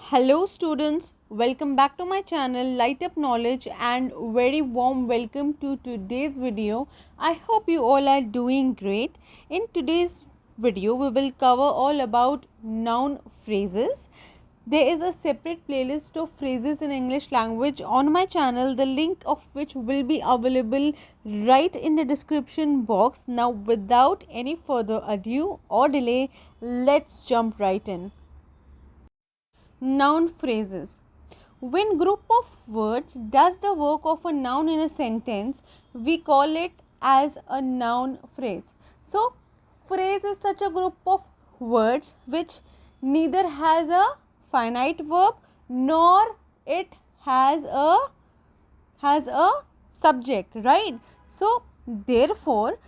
Hello students, welcome back to my channel Lightup Knowledge and very warm welcome to today's video. I hope you all are doing great. In today's video we will cover all about noun phrases. There is a separate playlist of phrases in English language on my channel, the link of which will be available right in the description box. Now without any further ado or delay, let's jump right in. Noun phrases. When group of words does the work of a noun in a sentence, we call it as a noun phrase. So, phrase is such a group of words which neither has a finite verb nor it has a subject, right? So, therefore,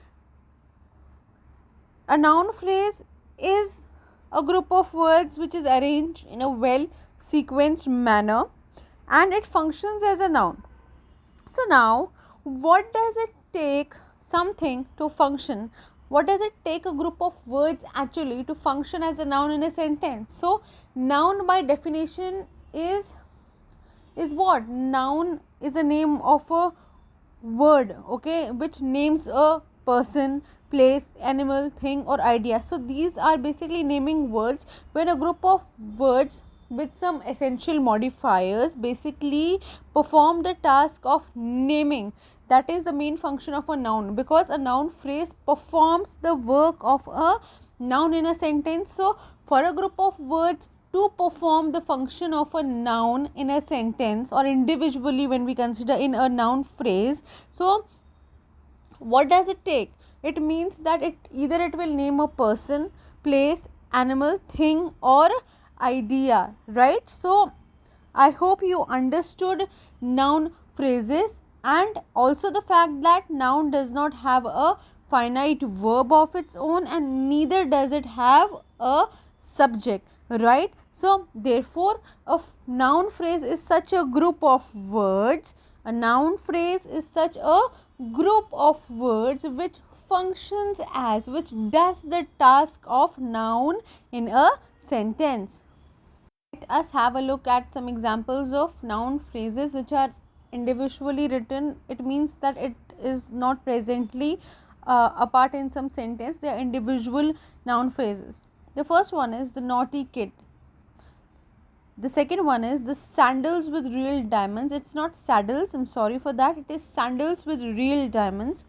a noun phrase is a group of words which is arranged in a well sequenced manner and it functions as a noun. So now what does it take something to function? What does it take a group of words actually to function as a noun in a sentence? So noun by definition is what? Noun is a name of a word, okay, which names a person, place, animal, thing or idea. So these are basically naming words when a group of words with some essential modifiers basically perform the task of naming. That is the main function of a noun, because a noun phrase performs the work of a noun in a sentence. So for a group of words to perform the function of a noun in a sentence or individually when we consider in a noun phrase, so what does it take? It means that it will name a person, place, animal, thing or idea, right? So I hope you understood noun phrases and also the fact that noun does not have a finite verb of its own and neither does it have a subject, right? So therefore a noun phrase is such a group of words. A noun phrase is such a group of words which does the task of noun in a sentence. Let us have a look at some examples of noun phrases which are individually written. It means that it is not presently a part in some sentence. They are individual noun phrases. The first one is the naughty kid. The second one is the sandals with real diamonds. It's not saddles, I'm sorry for that. It is sandals with real diamonds.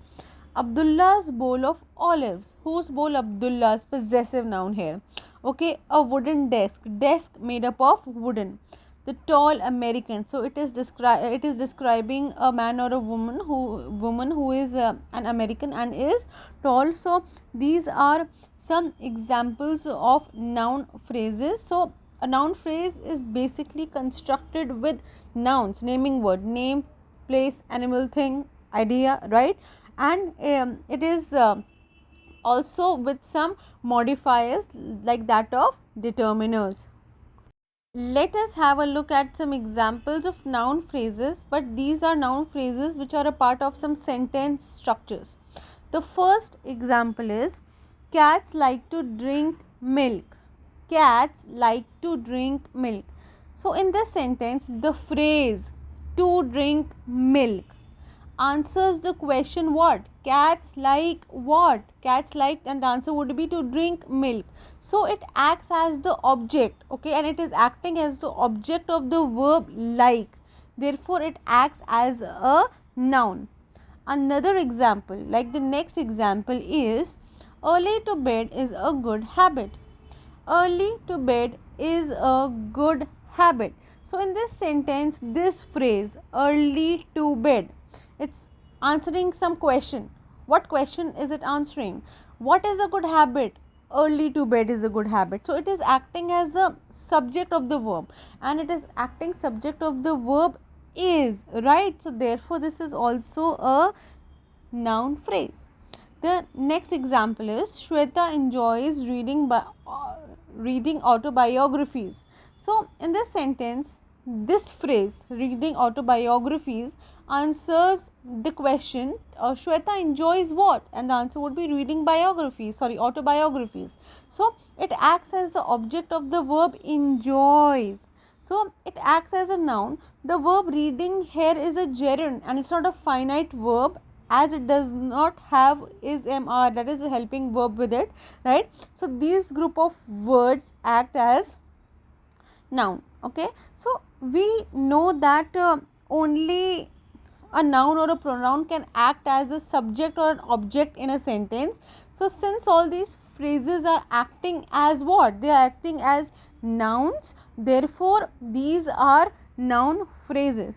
Abdullah's bowl of olives. Whose bowl? Abdullah's. Possessive noun here. Okay, a wooden desk. Desk made up of wooden. The tall American. So it is describing a man or a woman who is an American and is tall. So these are some examples of noun phrases. So a noun phrase is basically constructed with nouns, naming word, name, place, animal, thing, idea, right? And it is also with some modifiers like that of determiners. Let us have a look at some examples of noun phrases, but these are noun phrases which are a part of some sentence structures. The first example is cats like to drink milk. Cats like to drink milk. So in this sentence, the phrase to drink milk answers the question what? Cats like what? Cats like, and the answer would be to drink milk. So it acts as the object, okay, and it is acting as the object of the verb like. Therefore it acts as a noun. Another example, like the next example is early to bed is a good habit. Early to bed is a good habit. So in this sentence, this phrase early to bed, it's answering some question. What question is it answering? What is a good habit? Early to bed is a good habit. So it is acting as the subject of the verb and it is acting subject of the verb is, right? So therefore this is also a noun phrase. The next example is Shweta enjoys reading autobiographies. So in this sentence, this phrase reading autobiographies answers the question Shweta enjoys what, and the answer would be reading autobiographies. So it acts as the object of the verb enjoys. So it acts as a noun. The verb reading here is a gerund and it's not a finite verb, as it does not have is mr, that is a helping verb with it, right? So these group of words act as noun. Okay, so we know that only a noun or a pronoun can act as a subject or an object in a sentence. So since all these phrases are acting as what? They are acting as nouns, therefore these are noun phrases.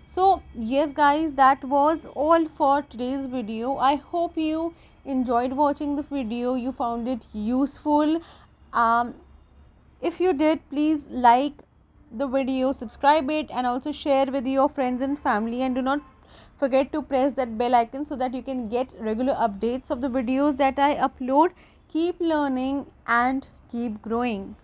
So yes guys, that was all for today's video. I hope you enjoyed watching the video, you found it useful. If you did, please like the video, subscribe it, and also share with your friends and family, and do not forget to press that bell icon so that you can get regular updates of the videos that I upload. Keep learning and keep growing.